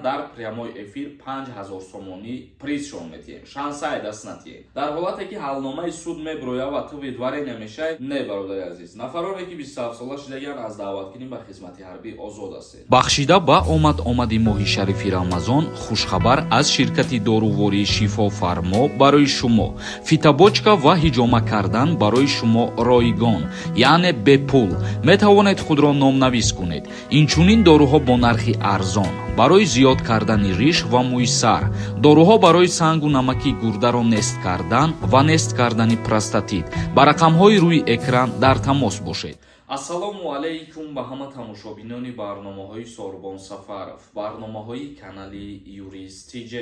дар прямой эфир 5000 сомонӣ призшон метиҳем. Шансае даст натиҳем. Дар ҳолате ки ҳалномаи суд меброя ва ту видварения мешай, не бародари азиз. Нафароне ки 27 сола шудагиян аз даъваткунӣ ба хизмати ҳарбӣ озод ҳастед. бахшида ба омади моҳи шарифи рамазон хушхабар аз ширкати дорувори Шифо Фармо барои шумо. Фитобочка ва ҳиҷома кардан барои шумо ройгон, яъне бепул. метавонед худро номнавис кунед. Инчунин доруҳо бо нархи арзон барои зиёд кардани риш ва мӯи сар, доруҳо барои сангу намаки гурдаро нест кардан ва нест кардани простатит. ба рақамҳои рӯи экран дар тамос бошед. ассалому алайкум ба ҳама тамошобинони барномаҳои Сорбон Сафаров, барномаҳои канали Юрист TJ.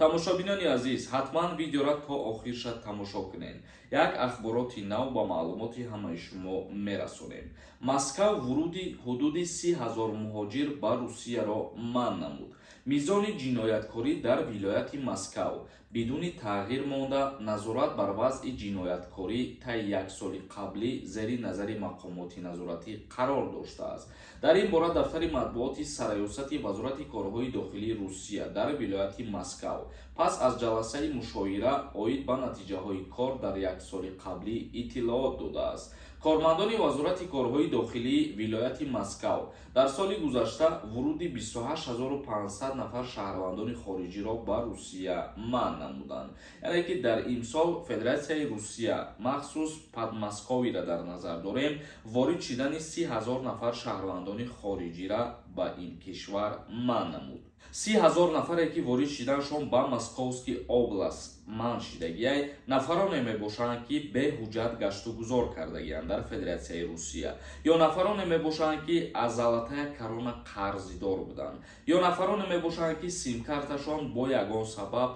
Тамошобинони азиз, ҳатман видеоро то охирша тамошо кунед. Як ахбороти нав ба маълумоти ҳамаи шумо мерасонем. Москав вуруди ҳудуди 30,000 муҳоҷир ба Русияро манъ намуд. мизони ҷинояткорӣ дар вилояти Москав бидуни тағйир монда, назорат бар вазъи ҷинояткорӣ таи як соли қаблӣ зери назари мақомоти назоратӣ қарор доштааст. дар ин бора дафтари матбуоти сараёсати вазорати корҳои дохилии Русия дар вилояти Москав пас аз ҷаласаи мушоира оид ба натиҷаҳои кор дар як соли қаблӣ иттилоот додааст. кормандони вазорати корҳои дохилии вилояти Москав дар соли гузашта вуруди 28500 нафар шаҳрвандони хориҷиро ба Русия манъ намуданд. яъне ки дар имсол Федератсияи Русия махсус Подмосковиро дар назар дорем, ворид шидани 30,000 нафар шаҳрвандони хориҷиро ба ин кишвар манъ намуд. 30,000 нафаре ки ворид шиданшон ба Московский област манъ шидагиай, нафароне мебошанд ки беҳуҷҷат гашту гузор кардагиянд дар Федератсияи Русия, ё нафароне мебошанд ки азалатая корона қарздор буданд, ё нафароне мебошанд ки симкарташон бо ягон сабаб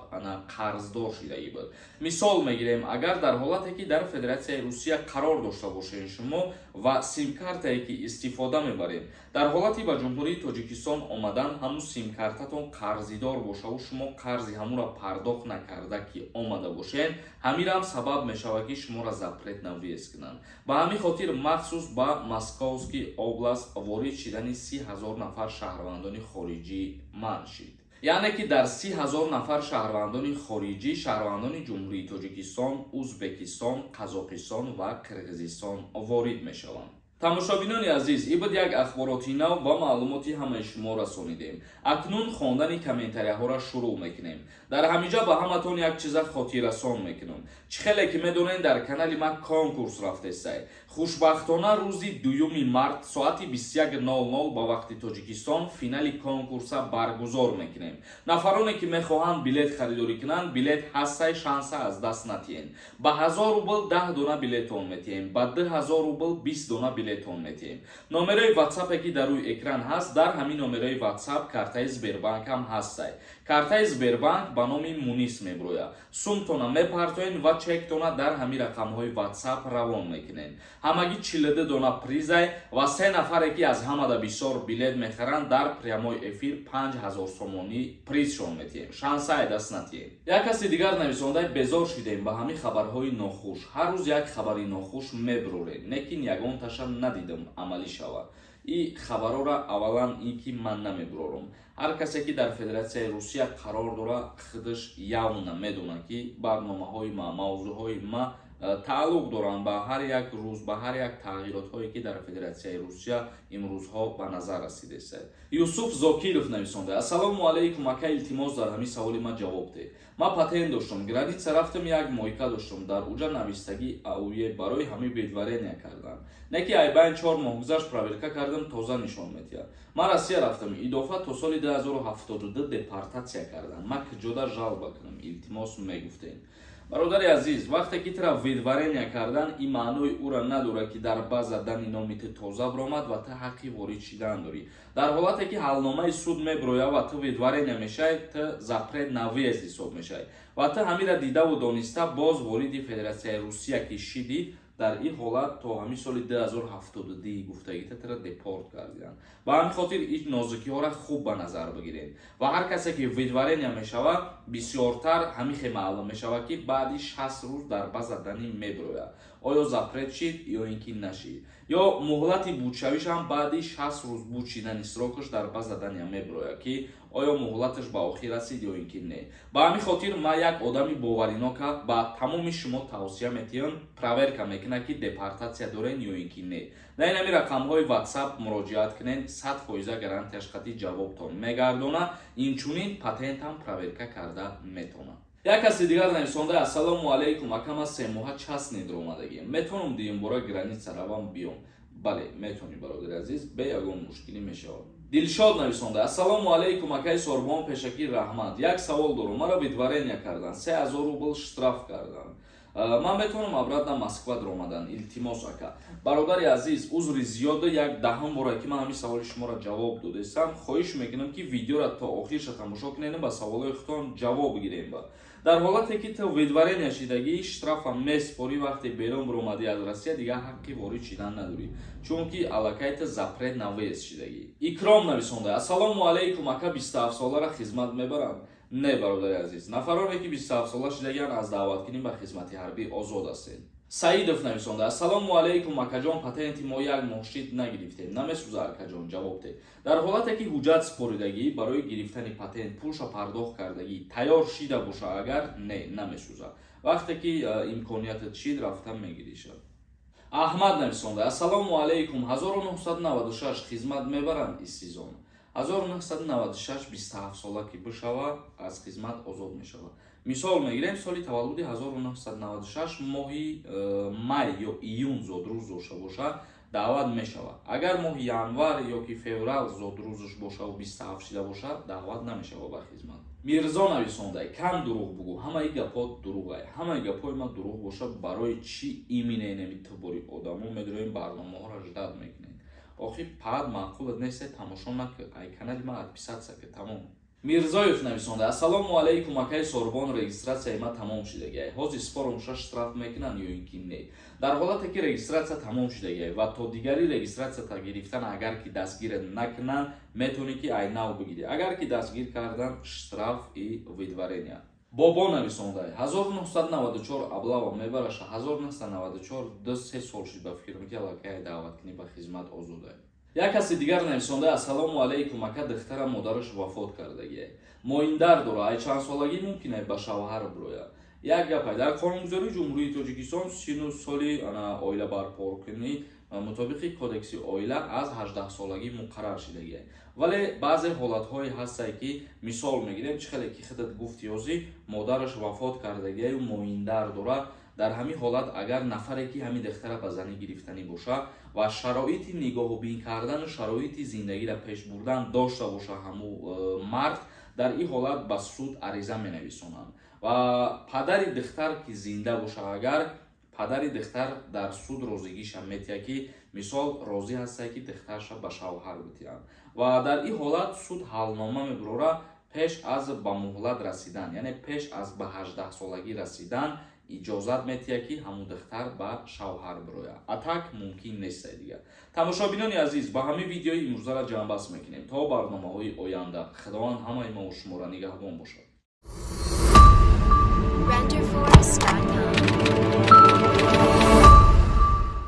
қарздор шидагӣ буд. мисол мегирем, агар дар ҳолате ки дар Федератсияи Русия қарор дошта бошед шумо ва симкартае ки истифода мебаред, дар ҳолати ба ҷумҳурии Тоҷикистон омадан ҳамун симкартатон қарзидор бошаву шумо қарзи ҳамура пардохт накарда ки омада бошед, ҳамирам сабаб мешавад ки шуморо запрет навиз кунанд. ба ҳамин хотир махсус ба Московский област ворид шидани 30,000 нафар шаҳрвандони хориҷӣ манъ шид. яъне ки дар 30,000 нафар шаҳрвандони хориҷӣ шаҳрвандони ҷумҳурии Тоҷикистон, Узбекистон, Қазоқистон ва Қирғизистон ворид мешаванд. тамошобинони азиз, ин буд як ахбороти нав ва маълумоти ҳамаи шумо расонидем. акнун хондани комментарияҳоро шурӯъ мекунем. дар ҳаминҷа ба ҳаматон як чиза хотиррасон мекунам. чӣ хеле ки медонед, дар канали ман конкурс рафтестай. хушбахтона рӯзи 2 март соати 21:00 ба вақти Тоҷикистон финали конкурса баргузор мекунем. нафароне ки мехоҳанд билет харидорӣ кунанд, билет ҳастай, шанса аз даст натиҳен. ба 1000 рубл 10 дона билетон метиҳем, ба 2000 рубл 20 дона билетон метиҳем. номерои ватсапе ки дар рӯи экран ҳаст, дар ҳамин номерои ватсап картаи Сбербанк ҳам ҳастай. картаи Сбербанк ба номи Мунис меброя. сумтона мепартоен ва чектона дар ҳамин рақамҳои ватсап равон мекунен. ҳамагӣ 42 дона призай ва 3 нафаре ки аз ҳамада бисёр билет мехаранд дар прямой эфир 5000 сомонӣ призшон метиҳем. шансае даст натиҳем. як каси дигар нависонда безор шидем ба ҳамин хабарҳои нохуш. ҳар рӯз як хабари нохуш мебурорем, лекин ягонташа надидам амалӣ шавад. ин хабарора аввалан ин ки ман намебурорам. ҳар касе ки дар Федератсияи Русия қарор дора, худаш явна медонад ки барномаҳои ма, мавзӯъҳои ма тааллуқ доранд ба ҳар як рӯз, ба ҳар як тағйиротҳое ки дар Федератсияи Русия имрӯзҳо ба назар расидааст. Юсуф Зокиров нависонда: ассалому алайкум ака, илтимос дар ҳамин саволи ман ҷавоб деҳ. ман патент доштам, граница рафтам, як моҳика доштам, дар уҷа навистагӣ ауе барои ҳамин видварения кардам. не ки айбайн 4 моҳ гузашт проверка кардам, тоза нишон метиҳад. ман Россия рафтам, идофа то соли 2072 депортатсия кардам. ман куҷода жалба кунам, илтимос мегуфтем. бародари азиз, вақте ки тра видварения кардан, ин маънои ура надорад ки дар база дани номи ту тоза бромад ва ту ҳаққи ворид шидан дорӣ. дар ҳолате ки ҳалномаи суд меброя ва ту видварения мешавӣ, ту запрет навиез ҳисоб мешавӣ ва ту ҳамира дидаву дониста боз вориди Федератсияи Русия ки шидӣ, дар ин ҳолат то ҳамин соли 2072 гуфтагита тра депорт карданд. ба ҳамин хотир ин нозукиҳоро хуб ба назар бигиред ва ҳар касе ки видварения мешавад, бисёртар ҳамихе маълум мешавад ки баъди 60 рӯз дар база дани меброяд. оё запрет шид ё ин ки нашид, ё муҳлати будшавиш ҳам баъди 60 рӯз буд шидани срокаш дар база дания меброяд ки оё муҳлаташ ба охир расид ё ин ки не. Ба ҳамин хотир ман як одами боваринока ба тамоми шумо тавсия метиҳам проверка мекунед ки депортатсия дорен ё ин ки не. дар ин ҳамин рақамҳои WhatsApp муроҷиат кунед 100% гарантияш қатъи ҷавобтон мегардона, инчунин патентам проверка карда метавонад. як каси дигар нависонда ассалому алайкум акама 3 моҳа часнед омадагием метавонам дуюмбора граница равам биём. бале метавонӣ бародари азиз бе ягон мушкилӣ мешавад. Дилшод нависонда ассалому алайкум акаи Сорбон пешакӣ раҳмат. Як савол дорам, маро видварения кардан 3000 рубл штраф кардан. Ман метавонам обратно Москва омадан. Илтимос ака бародари азиз узри зиёда як даҳам бора ки ман ҳамин саволи шуморо ҷавоб додастам хоҳиш мекунам ки видеоро то охирша тамошо кунед ба саволҳои худтон ҷавоб гирем. дар ҳолате ки ту видварения шидагӣ штрафа меспорӣ вақте берун биромадӣ аз Россия дигар ҳаққи ворид шидан надорӣ, чунки аллакай ту запрет на въезд шидагӣ. Икром нависонда ассалому алайкум ака 27 солара хизмат мебарам. Не бародари азиз, нафароне ки 27 сола шидагиан аз даъваткунӣ ба хизмати ҳарбӣ озод ҳастед. Саидов нависонда ассалому алайкум акаҷон патенти мо як моҳшид нагирифтем намесӯза акаҷон ҷавоб дед. дар ҳолате ки ҳуҷҷат споридагӣ барои гирифтани патент пулша пардохт кардагӣ тайёр шида боша агар не намесӯза. вақте ки имкониятат шид рафта мегиришад. Аҳмад нависонда ассалому алайкум 1996 хизмат мебаранд истизон. 1996 27 сола ки бишава аз хизмат озод мешава. мисол мегирем соли таваллуди 1996 моҳи май ё июн зодрӯз доша боша даъват мешава. агар моҳи январ ё ки феврал зодрӯзаш боша ва 27 шида боша даъват намешава ба хизмат. Мирзо нависонда кам дурӯғ бугӯ, ҳамаи гапот дурӯғай. ҳамаи гапои ман дурӯғ боша барои чӣ иминенеми ту бори одамо медоем барномаҳоро ждад мекунед. охир пад маъқулат несте тамошо накард ай канали ман отписатсия ки тамом. Мирзоев нависонда ассалому алайкум акаи Сорбон регистратсияи ман тамом шидагиай. ҳозир споромша штраф мекунанд ё ин ки не. дар ҳолате ки регистратсия тамом шидагиай ва то дигари регистратсията гирифтан агар ки дастгират накунанд метавонӣ ки ай нав бигирӣ. агар ки дастгир кардан штраф и видварения. бобо нависонда 1994 аблава мебараша 1994 2-3 сол шид ба фикрам ки аллакай даъваткунӣ ба хизмат озодае. як каси дигар нависонда ассалому алайкум ака духтара модараш вафот кардагиай. моиндар дора ай чанд солагӣ мумкин аст ба шавҳар бирояд. як гапай дар қонунгузории ҷумҳурии Тоҷикистон 30 соли оила барпокунӣ мутобиқи кодекси оила аз 18 солагӣ муқаррар шидагиай. вале баъзе ҳолатҳое ҳастае ки мисол мегирем чӣ хеле ки худат гуфти ёзӣ модараш вафот кардагиаю моиндар дора. дар ҳамин ҳолат агар нафаре ки ҳамин духтара ба занӣ гирифтанӣ боша ва шароити нигоҳубин кардану шароити зиндагиро пеш бурдан дошта боша ҳаму мард дар ин ҳолат ба суд ариза менависонанд ва падари духтар ки зинда боша агар падари духтар дар суд розигиша метиҳад ки мисол розӣ ҳастае ки духтарша ба шавҳар битиҳад ва дар ин ҳолат суд ҳалнома мебурора пеш аз ба муҳлат расидан яъне пеш аз ба 18 солагӣ расидан иҷозат метиҳад ки ҳамун духтар ба шавҳар бирояд. атак мумкин нестае дигар. тамошобинони азиз ба ҳамин видеои имрӯзаро ҷамъбаст мекунем то барномаҳои оянда. худованд ҳамаи мо шуморо нигаҳбон бошад. renderforest.com